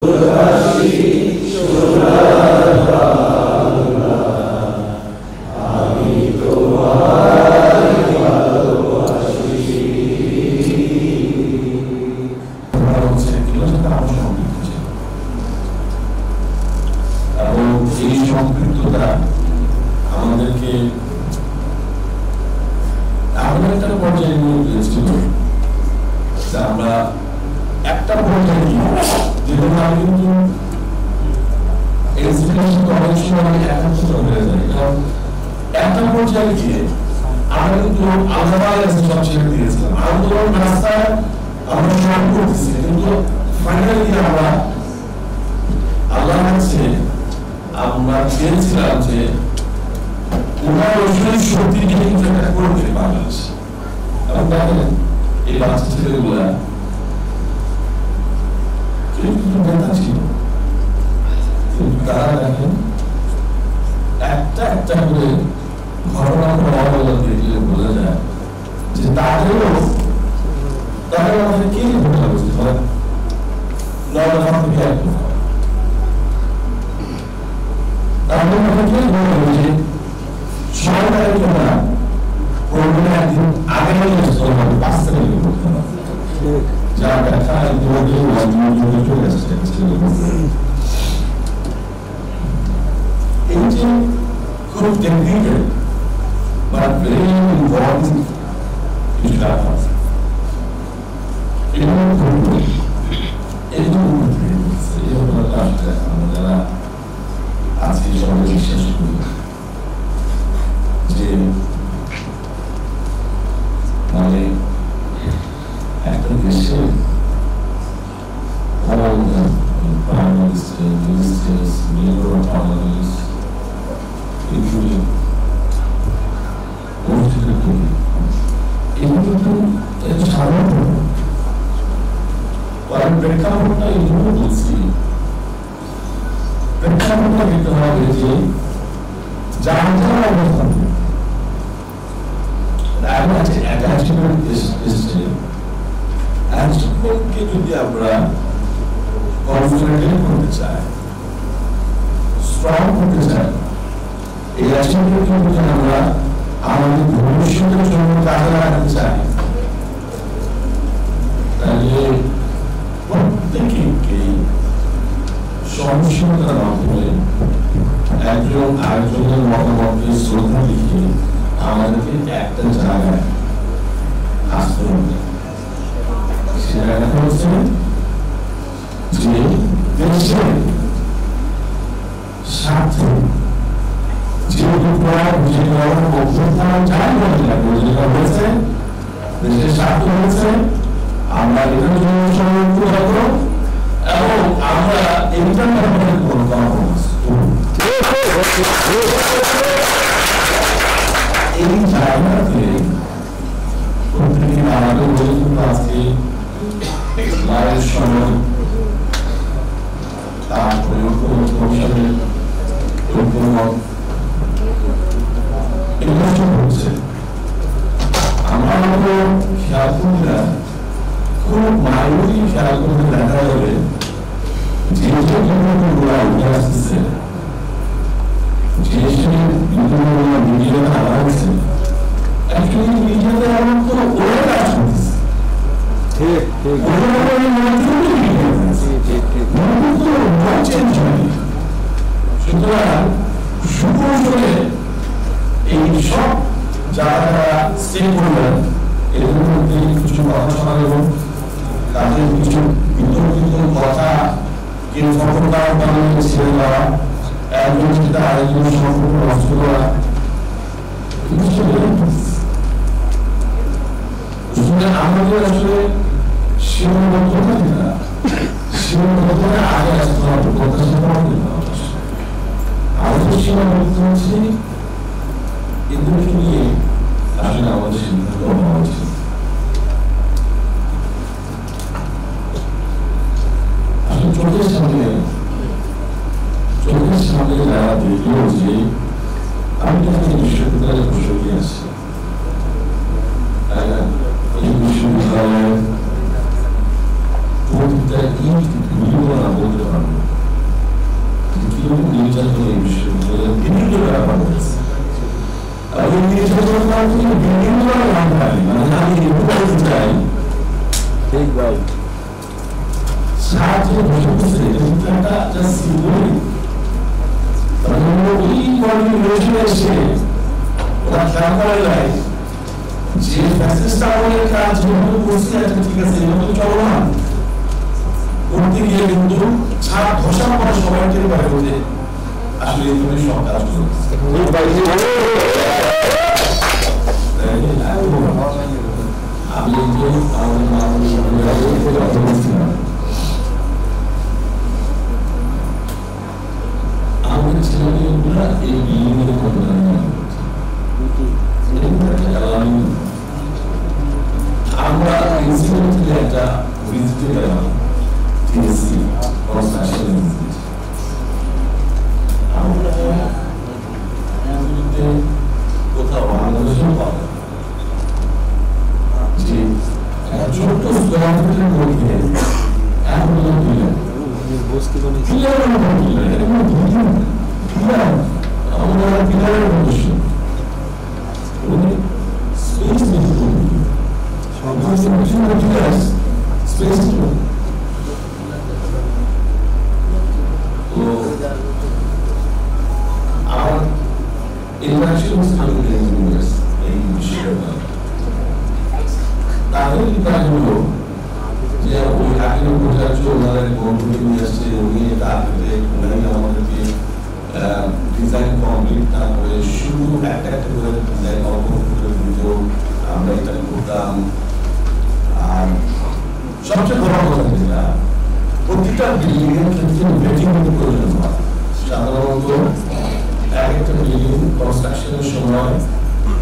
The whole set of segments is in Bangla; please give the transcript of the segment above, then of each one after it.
আমাদেরকে এমন একটা পর্যায়ে নিয়ে গিয়েছিল যে আমরা একটা পর্যায়ে যেখানে আমি কিন্তু এক্সিবিশন অনেক সময় একাত্মতা হয়ে যায়, কারণ একটা পর্যায়ে গিয়ে আমরা কিন্তু আলাদা সব ছেড়ে দিয়েছিলাম। আন্দোলন রাস্তায় আমরা সব করতেছি, কিন্তু ফাইনালি আমরা আল্লাহর কাছে আমরা চেয়েছিলাম যে ওনার ওই শক্তি নিয়ে কিন্তু একটা করতে বাংলাদেশ। এবং দেখেন এই বাচ্চা ছেলেগুলা কেউ কিন্তু নেতা ছিল, কিন্তু তারা দেখেন একটা একটা করে ঘটনা দেখলে বোঝা যায় যে তাদেরও তাদের আমাদের কে ঘটনা বুঝতে পারে নয় থেকে এক তাদের মধ্যে কে ঘটনা বুঝে সরকারের জন্য প্রয়োজনে একদিন আগে হবে 5 থেকে যা দেখা চলে আসছে। এই যে খুব technical but very important issue আছে, আমরা যারা আজকে সবাই বিশ্বাস করি যে মানে একটা দেশে prime minister, ministers, member of parliament, including political people, এগুলো তো এটা সাধারণ কারণ প্রেক্ষাপটটা এইভাবে বলছি, প্রেক্ষাপটটা দিতে হবে যে যার যার অবস্থান এখন আছে অ্যাটাচমেন্ট এসছে, অ্যাটাচমেন্টকে যদি আমরা কনফিডেন্ট করতে চাই, স্ট্রং করতে চাই, এই অ্যাটাচমেন্টকে যদি আমরা আমাদের ভবিষ্যতের জন্য কাজে লাগাতে চাই, তাহলে প্রত্যেকে সহনশীলতার মাধ্যমে একজন আরেকজনের মতামতকে শ্রদ্ধা লিখে আমাদেরকে একটা জায়গায় আসতে হবে। সেটা দেখা হচ্ছে যে দেশের স্বার্থে যেহেতু অভ্যুত্থান যাই বলে লাগবে যেটা হয়েছে দেশের স্বার্থ হয়েছে, আমরা এখানে জনসংযোগ রাখবো এবং আমরা ইন্টারনেটের কোনো কম্প্রোমাইজ এই জায়গাতে প্রত্যেকদিন আমাদের বলতে আজকে মায়ের সময় তারপরে পরিষদের এগুলো হচ্ছে আমরা খেয়াল করি না, খুব মাইনরি খেয়াল করতে দেখা যাবে যে যে ঘটনাগুলো উঠে আসতেছে, যে সে বিভিন্ন মিডিয়াতে আনা হচ্ছে, অ্যাকচুয়ালি মিডিয়াতে আমার তো ওরা কাজ করতেছে, সুতরাং সুকৌশলে এই সব যারা স্টেক হোল্ডার এদের মধ্যে কিছু কথা শোনা গেল, তাদের কিছু বিতর্কিত কথা কেউ সফলতার কারণে ছেড়ে দেওয়া, একজন সেটা আরেকজন সম্পর্ক নষ্ট করা, আমাদের আসলে সীমাবদ্ধতা থাকে না, সীমাবদ্ধতা আগে আসতে হবে, প্রত্যাশা করা আমাদের সীমাবদ্ধ হচ্ছে এদেরকে নিয়ে আসলে আমাদের সিদ্ধান্ত নেওয়া উচিত। আসলে চোখের সামনে যারা দেখল যে আমি যখন বিশ্ববিদ্যালয়ের প্রসঙ্গে আসছি, এই বিশ্ববিদ্যালয়ের প্রতিটা ইট গুলিও না বলতে পারে থেকে বিভিন্ন নাম পাই মানে আমি বলতে চাই ঠিক ভাই সাহায্য বসে একটা জাস্ট সিম্বলিক ওই কমিউনিকেশন এসে ওরা খেয়াল করে যায় যে ফ্যাসিস্ট আমলের কাজ যখন করছে আচ্ছা ঠিক আছে এগুলো তো চলো না করতে গিয়ে কিন্তু ছাড় ঘষা পড়া সবাই টের পারে যে আসলে এই ধরনের সব কাজ করছে আমি যে আমাদের ছেলেমেয়েগুলা এই বিল্ডিংয়ের কথা আমরা ইনসিডেন্টলি একটা ভিজিটে গেলাম টিএসসি কনস্ট্রাকশন ভিজিট আমরা এমনিতে কোথাও বাংলাদেশেও পাবো যে ছোট্ট স্কোয়ার ফিটের মধ্যে এখন পিলারের মধ্যে space space our interactions with the engineers এই বিষয়টা তাদের কাজগুলো যে ওই আগের প্রচার্য ওনারা বন্ধুকে নিয়ে আসছে উনি তারপরে উনি আমাদেরকে ডিজাইন কমপ্লিট তারপরে শুরু একটা একটা করে ডিজাইন অল্প করে দিত আমরা এটা করতাম আর সবচেয়ে বড় কথা যেটা প্রতিটা বিল্ডিং এর ক্ষেত্রে ভেটিং এর প্রয়োজন হয় সাধারণত একটা বিল্ডিং কনস্ট্রাকশনের সময়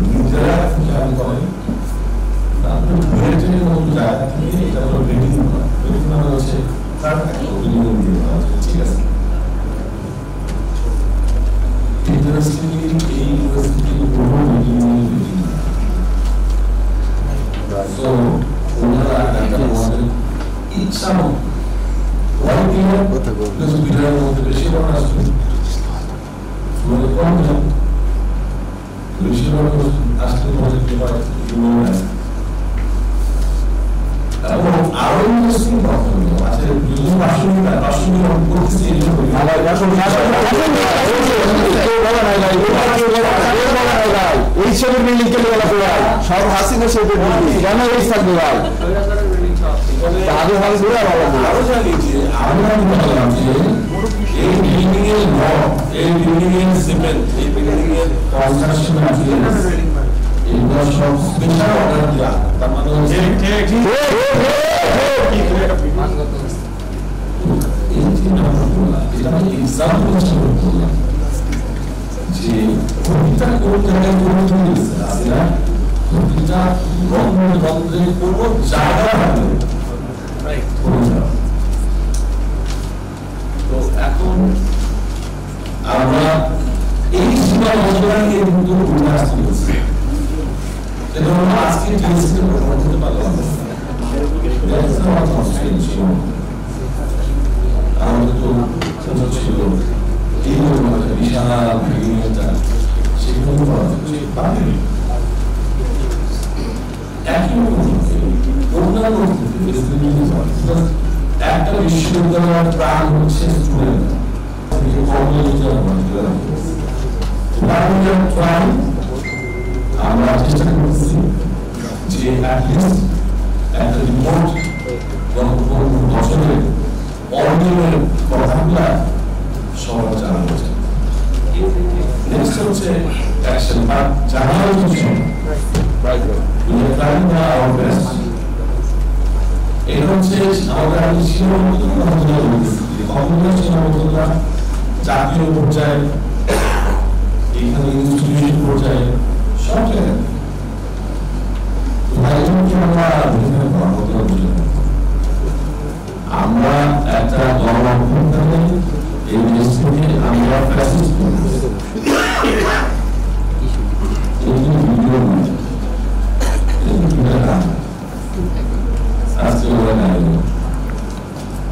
নিজেরা খেয়াল করে তারপরে ভেটিংয়ের মতো জায়গা থেকে এটা হলো ভেটিং করা ভেটিং মানে হচ্ছে তার একটা বিল্ডিং দিয়ে দেওয়া ঠিক আছে ইন্টারেস্টিংলি এই ইউনিভার্সিটির পুরো বিল্ডিং সো ওনারা একটা আমাদের ইচ্ছা মতো ওয়ান ক্লিয়ার কিছু বিল্ডিংয়ের মধ্যে বেশি বড় আসবে মানে কম যায় বেশি বড় আসতে মধ্যে কি হয় এবং আরো ইন্টারেস্টিং কথা হলো আচ্ছা যদি বাসনী করতেছি এই সবের বিল্ডিং কে বলা হয় সব হাসিনা সবের বিল্ডিং কেন এই থাকবে ভাই তাহলে ভালো করে আরো জানি যে আমরা বললাম যে এই বিল্ডিং এর ব্লক এই বিল্ডিং এর সিমেন্ট এই বিল্ডিং এর কনস্ট্রাকশন ম্যাটেরিয়ালস এগুলো সব স্পেশাল অর্ডার দেওয়া তার মানে হচ্ছে এটা আমি এক্সাম্পল হিসেবে বললাম যে প্রতিটা কোন জায়গায় কোনো জিনিস আছে না প্রতিটা রন্ধ্রে কোনো জায়গা থাকে তো এখন আমরা এই সীমা বন্ধুরাকে কিন্তু উঠে আসতে হচ্ছে যেটা হলো আজকে টিএসসি এর কথা বলতে পারলাম আমাদের তো ছোট ছিল এই একটা বিশাল একটা সেখানে পারে একই রকম একটা বিশ্ববিদ্যালয়ের প্রাণ হচ্ছে স্টুডেন্ট আমরা চেষ্টা করছি যে অ্যাটলিস্ট একটা রিমোট বছরে অর্ডিনের কথাগুলা সবার জানা হচ্ছে নেক্সট হচ্ছে অ্যাকশন বা জানার কিছু এটা হচ্ছে আমাদের আমি সীমাবদ্ধতা জাতীয় পর্যায়ে এইখানে ইনস্টিটিউশন পর্যায়ে সব জায়গায় আমরা একটা গণঅভ্যুত্থানে এই দেশ থেকে আমরা ফ্যাসিস্ট ভিডিও আজকে ওরা নাই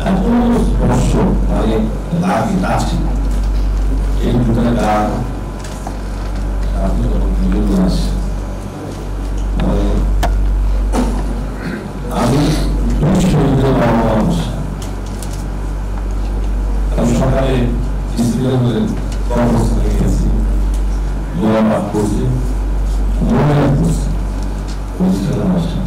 এত স্পর্শ মানে লাগে আছে এই দুটা গান আপনি ভিডিও আসে সকালে স্ত্রীদের কর্মস্থানে গিয়েছি, দোয়া পাঠ করছি, মনোনয়ন করছি, পরিচালনা আসা।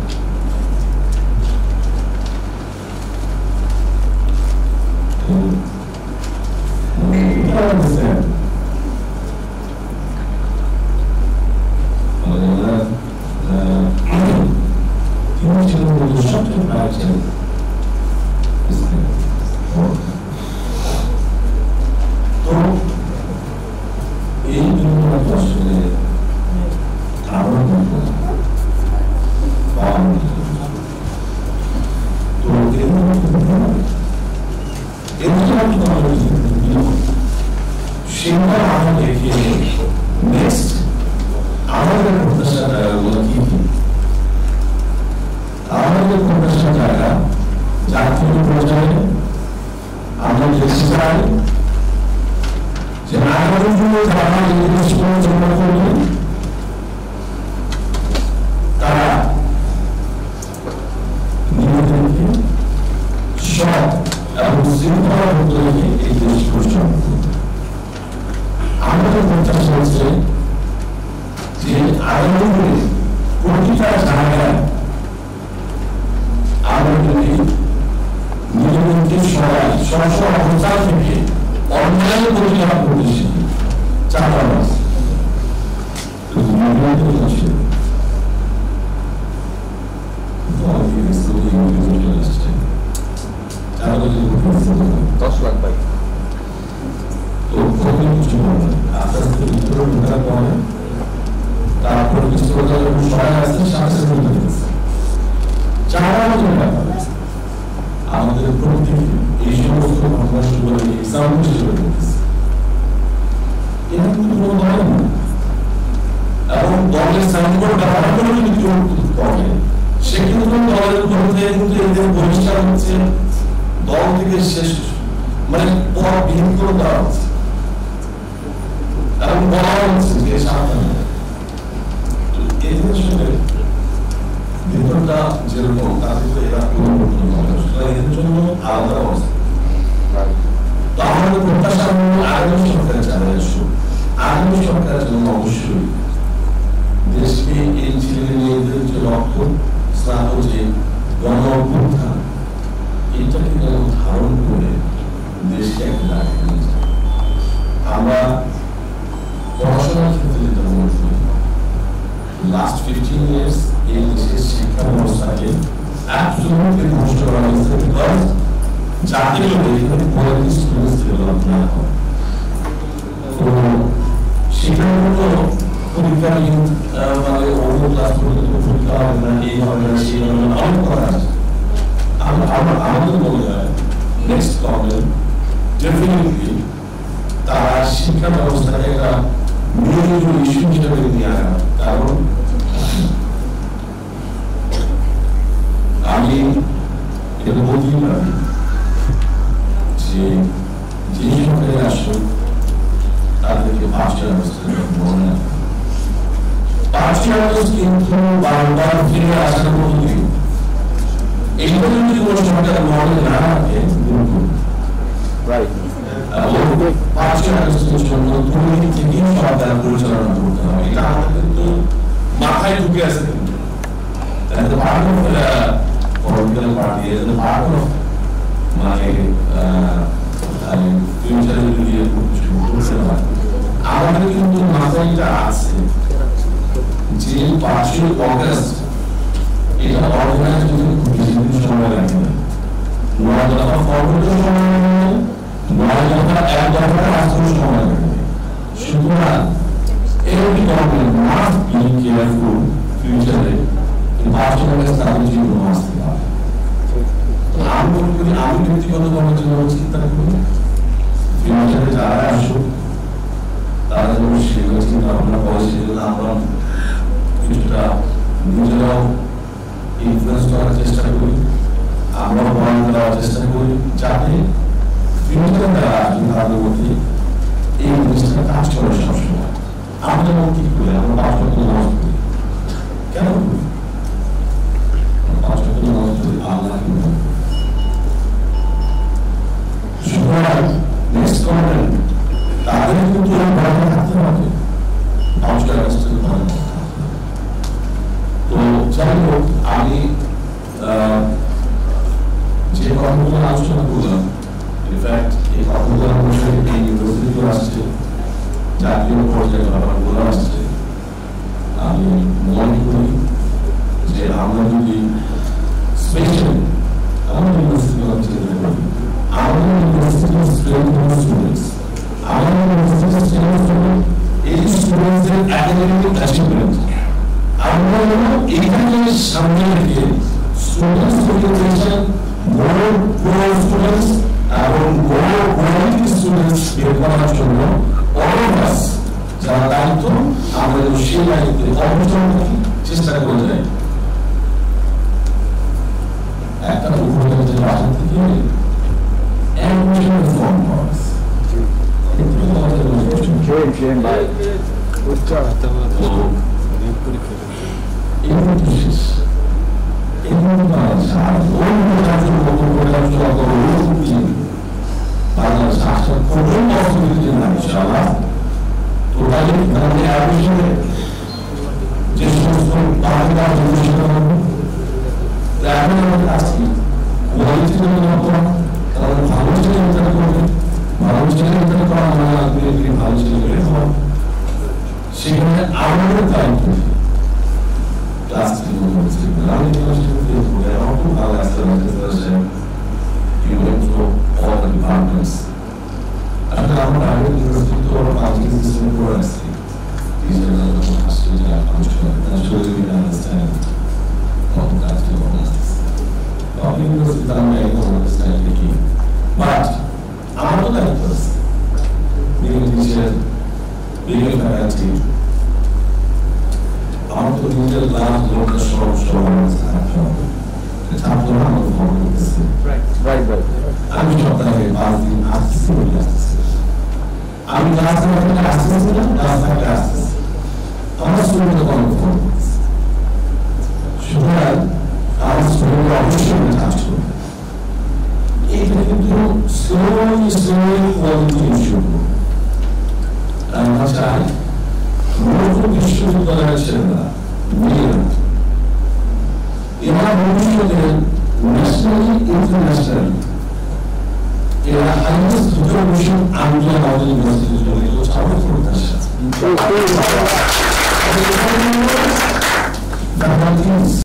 সবচেয়ে প্রায় ছিলেন তো এই দুর্ঘটনা আসলে কারণ তো সেটা আমাদের নেক্সট আমাদের প্রত্যাশাটা কি আমাদের প্রত্যাশা জায়গা জাতীয় পর্যায়ে আমরা দেখতে চাই যে আগামী দিনে যারা এই দেশগুলো জমা করবে তারা নিজেদেরকে সৎ এবং শৃঙ্খলাবদ্ধ রেখে এই দেশ পরিচালনা করবে। আমাদের প্রত্যাশা হচ্ছে যে আগামী দিনে প্রতিটা জায়গায় আমরা যদি নিজেদেরকে সবাই সবসময় অবস্থান থেকে অন্যায় প্রতিকার করতে শিখি চাঁদাবাজ তারপর কিছু সবাই আসছে সাথে আমাদের প্রত্যেক এই সমস্ত ঘটনাগুলো এক্সাম্পল হিসেবে দেখতেছে এটা কিন্তু কোনো দল না এবং দলের সাইনবোর্ড ব্যবহার করে যদি কেউ করে সে কিন্তু দলের মধ্যে কিন্তু এদের পরিষ্কার হচ্ছে দল থেকে শেষ মানে পথ বিহীন করে দেওয়া হচ্ছে এবং বলা হচ্ছে যে সাবধান এদের সঙ্গে ভেতরটা যেরকম তাদের এরা পরিবর্তন হবে এদের জন্য আলাদা অবস্থা। তো আমাদের প্রত্যাশা আগামী সরকারের চালিয়ে আসুক, আগামী সরকারের জন্য অবশ্যই দেশকে এই ছেলে মেয়েদের যে রক্ত স্নাত যে গণ অভ্যুত্থান এটাকে যেন ধারণ করে দেশকে একটা রাখে নিয়ে যায়। আমরা পড়াশোনার ক্ষেত্রে যেটা মনে করি last 15 years in this শিক্ষা ব্যবস্থাকে absolutely নষ্ট করা হয়েছে because জাতীয় লেভেলে কোয়ালিটি স্টুডেন্টস ডেভেলপ না হয়। তো শিক্ষাগত পরীক্ষাহীন মানে অন্য ক্লাস পর্যন্ত পরীক্ষা হবে না, এই হবে না, সেই হবে না, অনেক কথা আছে। আমাদের মনে হয় নেক্সট গভর্নমেন্ট ডেফিনেটলি তারা শিক্ষা ব্যবস্থাকে একটা মেজর ইস্যু হিসেবে নিয়ে আসা। কারণ আমি এটা বলতেই পারি যে যে সরকারে আসুক তাদেরকে পাঁচটি ব্যবস্থা মনে না পাঁচটি ব্যবস্থা কিন্তু বারবার ফিরে আসার মতো দিন এইটা যদি কোনো সরকার মনে না রাখে পাঁচটি ব্যবস্থার জন্য দুর্নীতি থেকেই সরকার পরিচালনা করতে হবে। এটা আমাদের কিন্তু মাথায় ঢুকে আছে কিন্তু political party as a part of my future আমাদের কিন্তু মাথায় এটা আছে যে 5ই অগাস্ট এটা অর্গানাইজ করতে খুব বেশি সময় লাগবে না, 9 দফা ফরওয়ার্ডের সময় লাগবে, 9 দফা এক দফা রাষ্ট্রের সময় লাগবে। সুতরাং every government must be careful future তাদের জীবন আসতে পারে। আমি মনে করি আমি ব্যক্তিগতভাবে চিন্তা করি ফিউচারে যারা আসুক তারা যেন সেগুলো চিন্তা ভাবনা করে, সেগুলো আমরা কিছুটা নিজেরাও ইনফ্লুয়েন্স করার চেষ্টা করি, আমরাও বয়ান দেওয়ার চেষ্টা করি যাতে ফিউচারে যারা আসবে তাদের মধ্যে এই জিনিসটা কাজ করে সবসময়। আমরা যেমন কি করি, আমরা 5 ওয়াক্ত নামাজ পড়ি, কেন করি? নেক্সট গভর্নমেন্ট তাদের কিন্তু ভালো থাকতে হবে, মানুষের অ্যারেস্টের ভালো। তো যাই হোক, আমি যে কথাগুলো আলোচনা করলাম, ইনফ্যাক্ট এই কথাগুলো অবশ্যই এই ইউনিভার্সিটিও আসছে, জাতীয় পর্যায়ে ব্যাপারগুলো আসছে। আমি মনে করি যে আমরা যদি স্পেশালি আমাদের ইউনিভার্সিটি আমাদের ইউনিভার্সিটির স্টুডেন্টস, আমাদের ইউনিভার্সিটির স্টুডেন্টস এই স্টুডেন্টসদের একাডেমিক অ্যাচিভমেন্ট আমরা এইখানে সামনে রেখে স্টুডেন্টস এডুকেশন, বড় স্টুডেন্টস এবং বড় কোয়ালিটি স্টুডেন্টস বের করার জন্য all of us যারা দায়িত্ব আমরা সেই দায়িত্বে অবশ্যই চেষ্টা করে যাই। একটা উপজেলা বাসা থেকে ফর্ম করা যে সমস্ত সেখানে আমাদের দায়িত্ব class all the departments. And I'm private university to our public system for us. These are the questions that I'm sure that surely we understand what that's going on. Public university may not understand the key. But I'm not that person. Being a teacher, being a faculty, I'm to do the last look at short the top of the problem is right. I'm sure that I pass the access. I'm last time I access I'm not sure the conference. Should I was very official attached to it. If you do slowly quality issue, and much I local issue that I said in our movement, nationally, internationally, in our highest recognition under our university, it was our production.